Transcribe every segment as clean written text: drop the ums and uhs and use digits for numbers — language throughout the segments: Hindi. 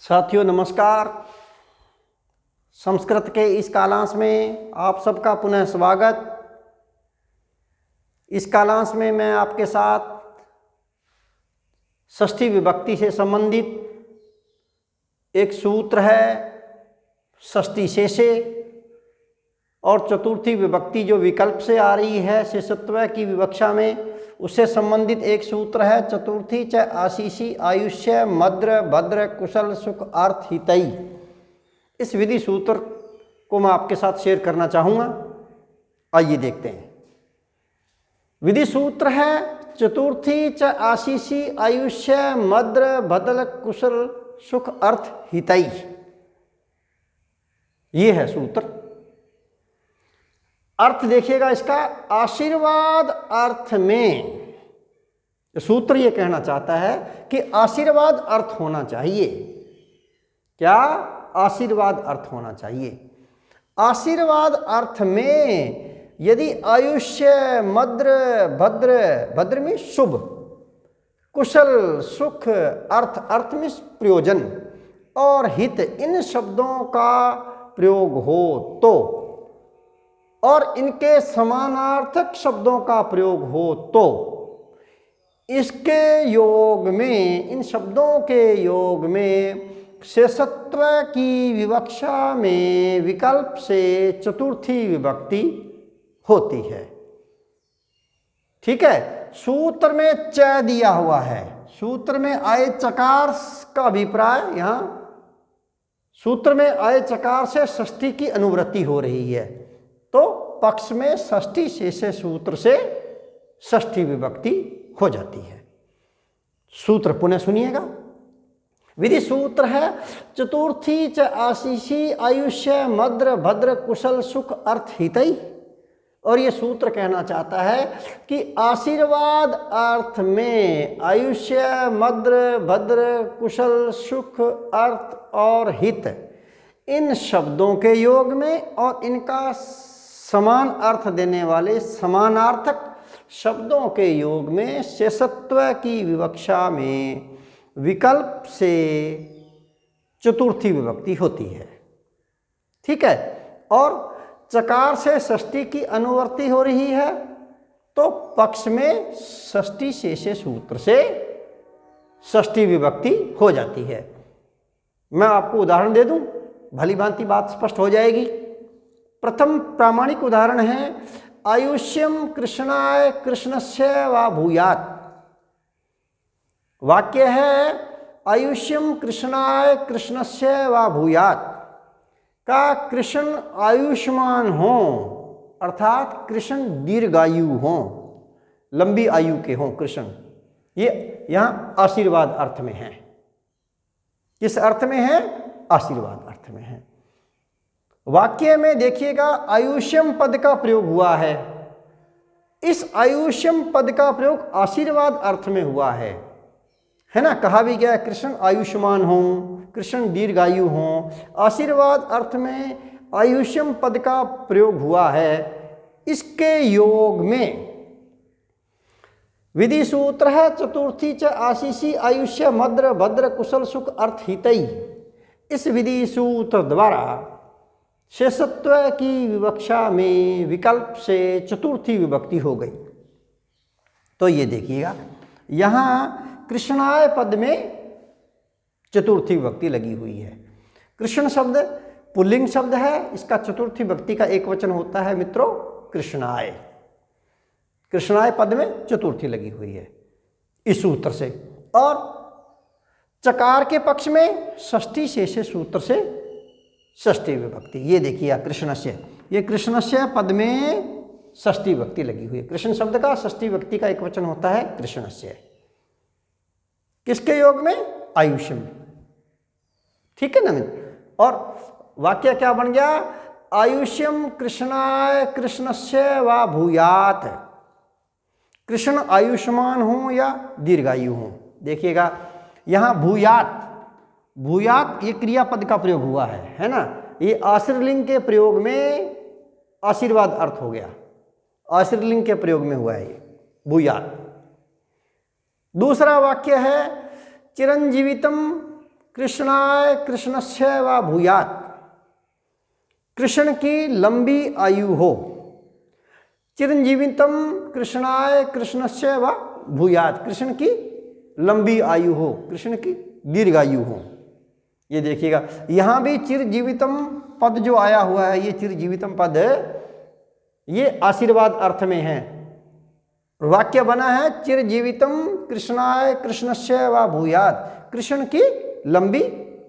साथियों नमस्कार। संस्कृत के इस कालांश में आप सबका पुनः स्वागत। इस कालांश में मैं आपके साथ षष्ठी विभक्ति से संबंधित एक सूत्र है षष्ठी शेषे, और चतुर्थी विभक्ति जो विकल्प से आ रही है शेषत्व की विवक्षा में, उससे संबंधित एक सूत्र है चतुर्थी च आशीषी आयुष्य मद्र भद्र कुशल सुख अर्थ हितई। इस विधि सूत्र को मैं आपके साथ शेयर करना चाहूँगा। आइए देखते हैं। विधि सूत्र है चतुर्थी च आशीषी आयुष्य मद्र भद्र कुशल सुख अर्थ हितई। ये है सूत्र। अर्थ देखिएगा इसका, आशीर्वाद अर्थ में सूत्र ये कहना चाहता है कि आशीर्वाद अर्थ होना चाहिए। क्या? आशीर्वाद अर्थ होना चाहिए। आशीर्वाद अर्थ में यदि आयुष्य मद्र भद्र, भद्र में शुभ, कुशल सुख, अर्थ, अर्थ में प्रयोजन और हित, इन शब्दों का प्रयोग हो तो, और इनके समानार्थक शब्दों का प्रयोग हो तो, इसके योग में, इन शब्दों के योग में शेषत्व की विवक्षा में विकल्प से चतुर्थी विभक्ति होती है। ठीक है। सूत्र में च दिया हुआ है, सूत्र में आए चकार का अभिप्राय, यहां सूत्र में आए चकार से षष्ठी की अनुवृत्ति हो रही है, तो पक्ष में षष्ठी शेषे सूत्र से षष्ठी विभक्ति हो जाती है। सूत्र पुनः सुनिएगा। विधि सूत्र है चतुर्थी च आशीषी आयुष्य मद्र भद्र कुशल सुख अर्थ हितई। और ये सूत्र कहना चाहता है कि आशीर्वाद अर्थ में आयुष्य मद्र भद्र कुशल सुख अर्थ और हित, इन शब्दों के योग में और इनका समान अर्थ देने वाले समानार्थक शब्दों के योग में शेषत्व की विवक्षा में विकल्प से चतुर्थी विभक्ति होती है। ठीक है। और चकार से षष्ठी की अनुवर्ती हो रही है, तो पक्ष में षष्ठी शेषे सूत्र से षष्ठी विभक्ति हो जाती है। मैं आपको उदाहरण दे दूं, भली भांति बात स्पष्ट हो जाएगी। प्रथम प्रामाणिक उदाहरण है आयुष्यम कृष्णाय कृष्णस्य वा भूयात्। वाक्य है आयुष्यम कृष्णाय कृष्णस्य वा भूयात् का कृष्ण आयुष्मान हो, अर्थात कृष्ण दीर्घायु हो, लंबी आयु के हों कृष्ण। ये यहां आशीर्वाद अर्थ में है। किस अर्थ में है? आशीर्वाद अर्थ में है। वाक्य में देखिएगा आयुष्यम पद का प्रयोग हुआ है। इस आयुष्यम पद का प्रयोग आशीर्वाद अर्थ में हुआ है ना। कहा भी गया कृष्ण आयुष्मान हो, कृष्ण दीर्घायु हो। आशीर्वाद अर्थ में आयुष्यम पद का प्रयोग हुआ है। इसके योग में विधि सूत्र है चतुर्थी च आशीषी आयुष्य मद्र भद्र कुशल सुख अर्थ हितई। इस विधि सूत्र द्वारा शेषत्व की विवक्षा में विकल्प से चतुर्थी विभक्ति हो गई। तो ये देखिएगा, यहाँ कृष्णाय पद में चतुर्थी विभक्ति लगी हुई है। कृष्ण शब्द पुल्लिंग शब्द है, इसका चतुर्थी विभक्ति का एक वचन होता है मित्रों कृष्णाय। कृष्णाय पद में चतुर्थी लगी हुई है इस सूत्र से। और चकार के पक्ष में षष्ठी शेषे सूत्र से षष्ठी विभक्ति। ये देखिए कृष्णस्य, ये कृष्णस्य पद में षष्ठी विभक्ति लगी हुई है। कृष्ण शब्द का षष्ठी विभक्ति का एक वचन होता है कृष्णस्य। किसके योग में? आयुष्य में। ठीक है ना मित्र। और वाक्य क्या बन गया? आयुष्यम कृष्णाय कृष्णस्य वा भूयात्। कृष्ण आयुष्मान हो या दीर्घायु हो। देखिएगा यहां भूयात्, भूयात् ये क्रियापद का प्रयोग हुआ है ना। ये आश्रयलिंग के प्रयोग में आशीर्वाद अर्थ हो गया, आश्रयलिंग के प्रयोग में हुआ है ये भूयात्। दूसरा वाक्य है चिरंजीवितम कृष्णाय कृष्णस्य वा भूयात्, कृष्ण की लंबी आयु हो। चिरंजीवितम कृष्णाय कृष्णस्य वा भूयात्, कृष्ण की लंबी आयु हो, कृष्ण की दीर्घायु हो। ये देखिएगा यहां भी चिरजीवितम पद जो आया हुआ है, ये चिरजीवितम पद ये आशीर्वाद अर्थ में है। वाक्य बना है चिरजीवितम कृष्णाय कृष्णस्य वा भूयात्, कृष्ण की लंबी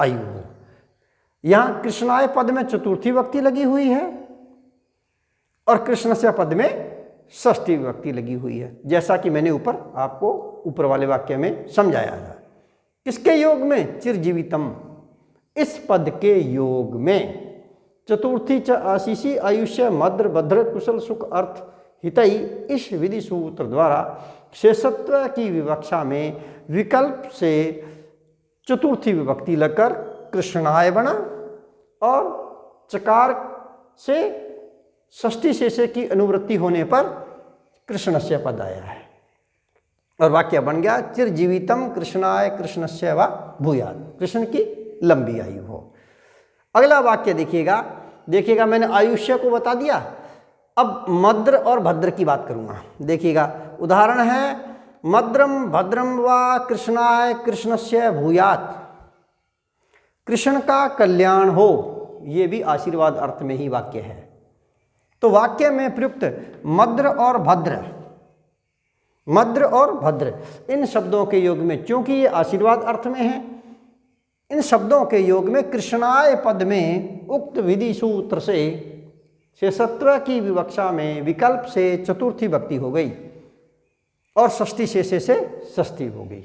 आयु हो। यहां कृष्णाय पद में चतुर्थी विभक्ति लगी हुई है और कृष्णस्य पद में षष्ठी विभक्ति लगी हुई है, जैसा कि मैंने ऊपर आपको ऊपर वाले वाक्य में समझाया था। किसके योग में? चिरजीवितम, इस पद के योग में। चतुर्थी च आशीषी आयुष्य मद्र भद्र कुशल सुख अर्थ हितई, इस विधि सूत्र द्वारा शेषत्व की विवक्षा में विकल्प से चतुर्थी विभक्ति लगकर कृष्णाय बना और चकार से षष्ठी शेषे की अनुवृत्ति होने पर कृष्णस्य पद आया है और वाक्य बन गया चिरजीवितम कृष्णाय कृष्णस्य वा भूयात्, कृष्ण की लंबी आयु हो। अगला वाक्य देखिएगा मैंने आयुष्य को बता दिया, अब मद्र और भद्र की बात करूंगा। देखिएगा उदाहरण है मद्रम भद्रम वा कृष्णाय कृष्णस्य भूयात्, कृष्ण का कल्याण हो, ये भी आशीर्वाद अर्थ में ही वाक्य है। तो वाक्य में प्रयुक्त मद्र और भद्र इन शब्दों के योग में, क्योंकि ये आशीर्वाद अर्थ में है, इन शब्दों के योग में कृष्णाय पद में उक्त विधि सूत्र से शेषत्व की विवक्षा में विकल्प से चतुर्थी विभक्ति हो गई और षष्ठी शेषे से षष्ठी हो गई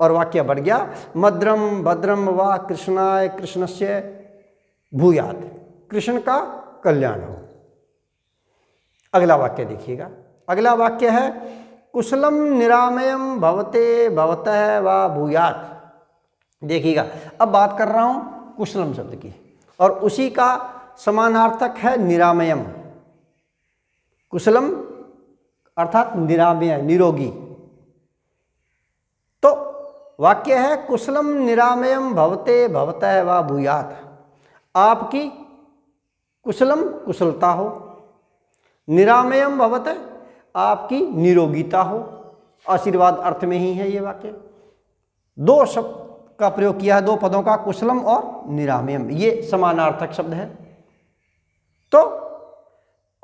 और वाक्य बढ़ गया मद्रम भद्रम वा कृष्णाय कृष्णस्य भूयात्, कृष्ण का कल्याण हो। अगला वाक्य देखिएगा, अगला वाक्य है कुशलम निरामयम भवते भवतः वा भूयात्। देखिएगा अब बात कर रहा हूं कुशलम शब्द की और उसी का समानार्थक है निरामयम। कुशलम अर्थात निरामय, निरोगी। तो वाक्य है कुशलम निरामयम भवते भवतः वा भूयात्, आपकी कुशलम कुशलता हो, निरामयम भवतः आपकी निरोगिता हो। आशीर्वाद अर्थ में ही है ये वाक्य। दो शब्द का प्रयोग किया है, दो पदों का, कुशलम और निरामयम, ये समानार्थक शब्द है। तो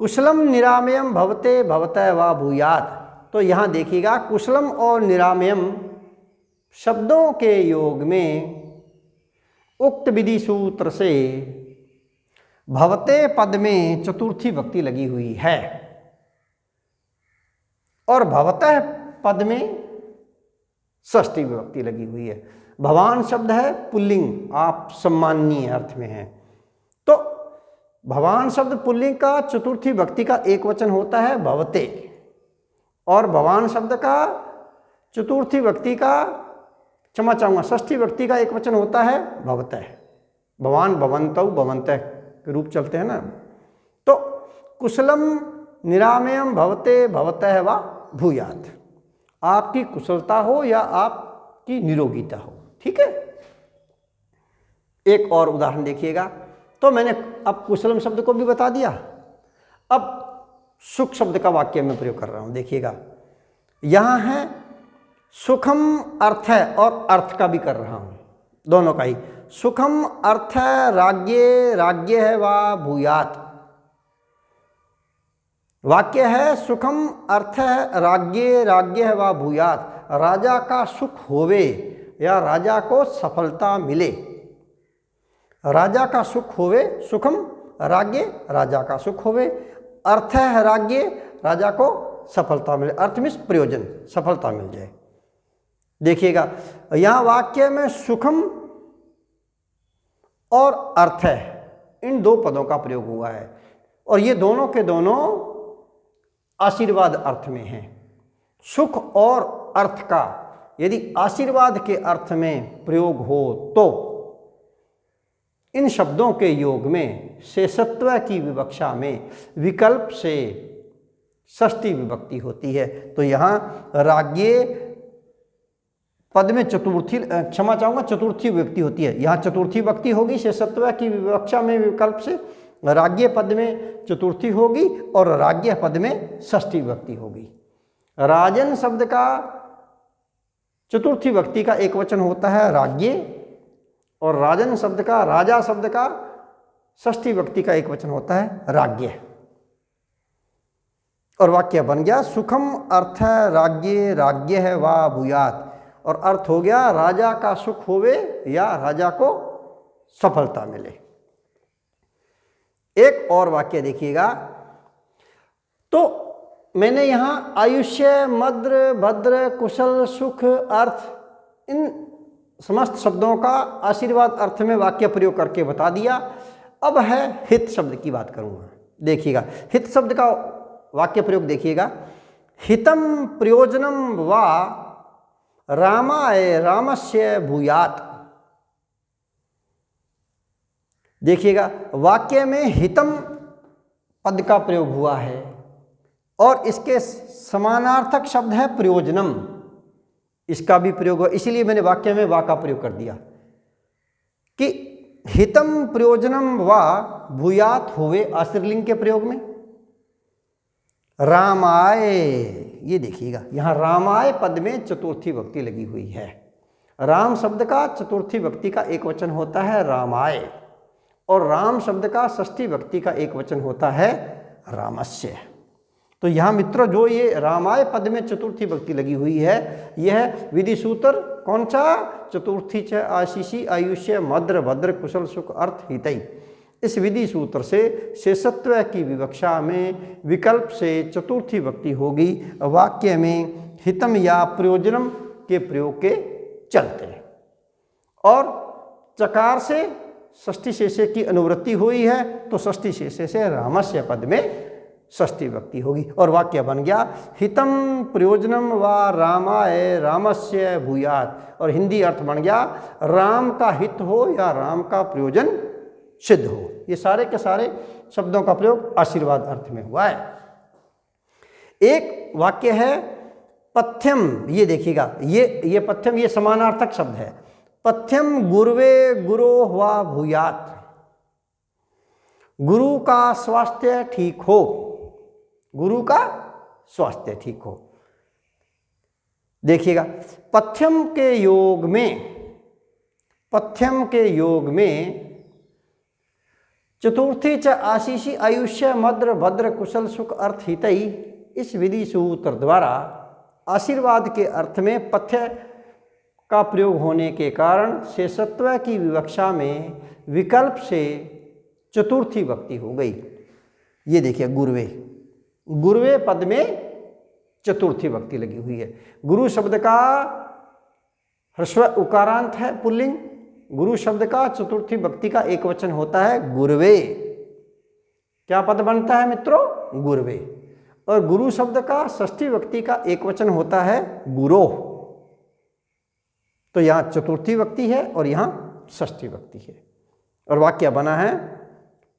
कुशलम निरामयम भवते भवतः वा भूयात्, तो यहां देखिएगा कुशलम और निरामयम शब्दों के योग में उक्त विधि सूत्र से भवते पद में चतुर्थी विभक्ति लगी हुई है और भवतः पद में षष्ठी विभक्ति लगी हुई है। भवान शब्द है पुल्लिंग, आप सम्माननीय अर्थ में हैं। तो भवान शब्द पुल्लिंग का चतुर्थी विभक्ति का एक वचन होता है भवते और भवान शब्द का चतुर्थी विभक्ति का, क्षमा चाहूंगा, षष्ठी विभक्ति का एक वचन होता है भवतः। भवान भवन्तौ भवन्तः के रूप चलते हैं ना। तो कुशलम निरामयम भवते भवतः वा भूयात्, आपकी कुशलता हो या आपकी निरोगिता हो। ठीक है। एक और उदाहरण देखिएगा। तो मैंने अब कुशलम शब्द को भी बता दिया, अब सुख शब्द का वाक्य में प्रयोग कर रहा हूं। देखिएगा यहां है सुखम अर्थ है और अर्थ का भी कर रहा हूं, दोनों का ही। सुखम अर्थ है राज्ञे राज्ञ है वा भूयात्, वाक्य है सुखम अर्थ है राज्ञे राज्ञ है वा भूयात्, राजा का सुख होवे या राजा को सफलता मिले। राजा का सुख होवे, सुखम राज्ञे राजा का सुख होवे, अर्थ है राज्ञे राजा को सफलता मिले, अर्थ मीन्स प्रयोजन, सफलता मिल जाए। देखिएगा यहां वाक्य में सुखम और अर्थ है, इन दो पदों का प्रयोग हुआ है और ये दोनों के दोनों आशीर्वाद अर्थ में हैं। सुख और अर्थ का यदि आशीर्वाद के अर्थ में प्रयोग हो तो इन शब्दों के योग में शेषत्व की विवक्षा में विकल्प से षष्ठी विभक्ति होती है। तो यहाँ राज्ञे पद में चतुर्थी, क्षमा चाहूंगा, चतुर्थी विभक्ति होती है। यहाँ चतुर्थी विभक्ति होगी शेषत्व की विवक्षा में विकल्प से, राज्य पद में चतुर्थी होगी और राज्य पद में षष्ठी विभक्ति होगी। राजन शब्द का चतुर्थी विभक्ति का एक वचन होता है राज्य, और राजन शब्द का, राजा शब्द का षष्ठी विभक्ति का एक वचन होता है राज्य। और वाक्य बन गया सुखम अर्थ राज्य राज्य है वा भूयात, और अर्थ हो गया राजा का सुख होवे या राजा को सफलता मिले। एक और वाक्य देखिएगा, तो मैंने यहां आयुष्य, मद्र, भद्र, कुशल, सुख, अर्थ, इन समस्त शब्दों का आशीर्वाद अर्थ में वाक्य प्रयोग करके बता दिया। अब है हित शब्द की बात करूंगा। देखिएगा हित शब्द का वाक्य प्रयोग देखिएगा, हितम प्रयोजनम वा रामाय रामस्य भूयात। देखिएगा वाक्य में हितम पद का प्रयोग हुआ है और इसके समानार्थक शब्द है प्रयोजनम, इसका भी प्रयोग हुआ, इसीलिए मैंने वाक्य में वा का प्रयोग कर दिया कि हितम प्रयोजनम वा भूयात हुए आश्रलिंग के प्रयोग में। रामाय, ये देखिएगा यहाँ रामाय पद में चतुर्थी विभक्ति लगी हुई है। राम शब्द का चतुर्थी विभक्ति का एक वचन होता है रामाय, और राम शब्द का षष्ठी विभक्ति का एक वचन होता है रामस्य। तो यहाँ मित्रों जो ये रामाय पद में चतुर्थी विभक्ति लगी हुई है, यह विधि सूत्र कौन सा, चतुर्थी च आशीषी आयुष्य मद्र भद्र कुशल सुख अर्थ हितई। इस विधि सूत्र से शेषत्व की विवक्षा में विकल्प से चतुर्थी विभक्ति होगी वाक्य में हितम या प्रयोजनम के प्रयोग के चलते, और चकार से षष्ठी शेषे की अनुवृत्ति हुई है तो षष्ठी शेषे से रामस्य पद में षष्ठी विभक्ति होगी, और वाक्य बन गया हितम प्रयोजनम व रामाय रामस्य भूयात। और हिंदी अर्थ बन गया राम का हित हो या राम का प्रयोजन सिद्ध हो। ये सारे के सारे शब्दों का प्रयोग आशीर्वाद अर्थ में हुआ है। एक वाक्य है पथ्यम, ये देखिएगा ये पथ्यम, ये समानार्थक शब्द है। पथ्यम गुरुवे गुरो वा भूयात, गुरु का स्वास्थ्य ठीक हो, गुरु का स्वास्थ्य ठीक हो। देखिएगा पथ्यम के योग में चतुर्थी च आशीषी आयुष्य मद्र भद्र कुशल सुख अर्थ हितई, इस विधि सूत्र द्वारा आशीर्वाद के अर्थ में पथ्य का प्रयोग होने के कारण शेषत्व की विवक्षा में विकल्प से चतुर्थी विभक्ति हो गई। ये देखिए गुरुवे, गुरुवे पद में चतुर्थी विभक्ति लगी हुई है। गुरु शब्द का ह्रस्व उकारांत है पुल्लिंग, गुरु शब्द का चतुर्थी विभक्ति का एक वचन होता है गुरुवे। क्या पद बनता है मित्रों, गुरुवे। और गुरु शब्द का षष्ठी विभक्ति का एक वचन होता है गुरोह। तो यहां चतुर्थी विभक्ति है और यहां षष्ठी विभक्ति है, और वाक्य बना है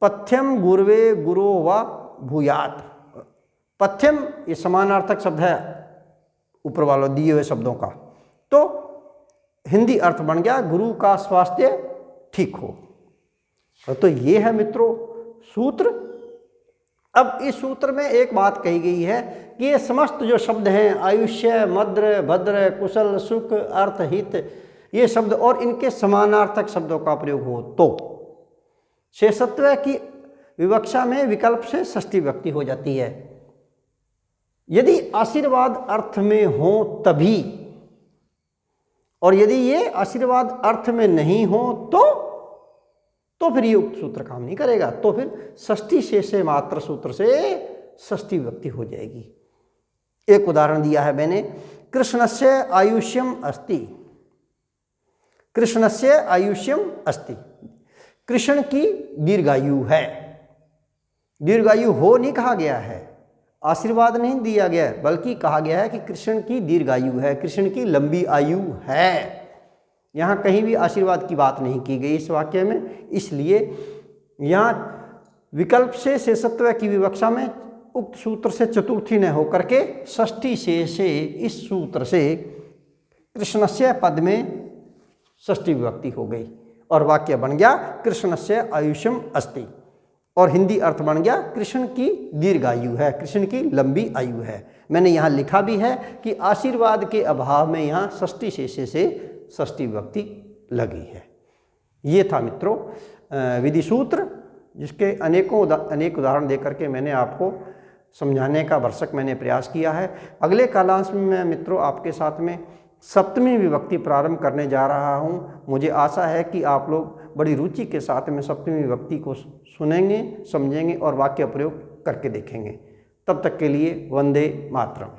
पथ्यम गुरुवे गुरो व भूयात। पथ्यम ये समानार्थक शब्द है ऊपर वालों दिए हुए शब्दों का, तो हिंदी अर्थ बन गया गुरु का स्वास्थ्य ठीक हो। तो ये है मित्रों सूत्र। अब इस सूत्र में एक बात कही गई है कि ये समस्त जो शब्द हैं आयुष्य मद्र भद्र कुशल सुख अर्थ हित, ये शब्द और इनके समानार्थक शब्दों का प्रयोग हो तो शेषत्व की विवक्षा में विकल्प से षष्ठी विभक्ति हो जाती है। यदि आशीर्वाद अर्थ में हो तभी, और यदि ये आशीर्वाद अर्थ में नहीं हो तो फिर ये उक्त सूत्र काम नहीं करेगा, तो फिर षष्ठी शेषे मात्र सूत्र से षष्ठी विभक्ति हो जाएगी। एक उदाहरण दिया है मैंने, कृष्णस्य आयुष्यम अस्ति, कृष्णस्य आयुष्यम अस्ति, कृष्ण की दीर्घायु है। दीर्घायु हो नहीं कहा गया है, आशीर्वाद नहीं दिया गया है, बल्कि कहा गया है कि कृष्ण की दीर्घायु है, कृष्ण की लंबी आयु है। यहाँ कहीं भी आशीर्वाद की बात नहीं की गई इस वाक्य में, इसलिए यहाँ विकल्प से शेषत्व की विवक्षा में उक्त सूत्र से चतुर्थी न होकर के षष्ठी शेषे इस सूत्र से कृष्णस्य पद में षष्ठी विभक्ति हो गई और वाक्य बन गया कृष्णस्य आयुष्यम अस्ति, और हिंदी अर्थ बन गया कृष्ण की दीर्घायु है, कृष्ण की लंबी आयु है। मैंने यहाँ लिखा भी है कि आशीर्वाद के अभाव में यहाँ षष्ठी शेषे से षष्ठी विभक्ति लगी है। ये था मित्रों विधि सूत्र, जिसके अनेक उदाहरण देकर के मैंने आपको समझाने का भरसक मैंने प्रयास किया है। अगले कालांश में मैं मित्रों आपके साथ में सप्तमी विभक्ति प्रारंभ करने जा रहा हूँ। मुझे आशा है कि आप लोग बड़ी रुचि के साथ में सप्तमी विभक्ति को सुनेंगे, समझेंगे और वाक्य प्रयोग करके देखेंगे। तब तक के लिए वंदे मातरम।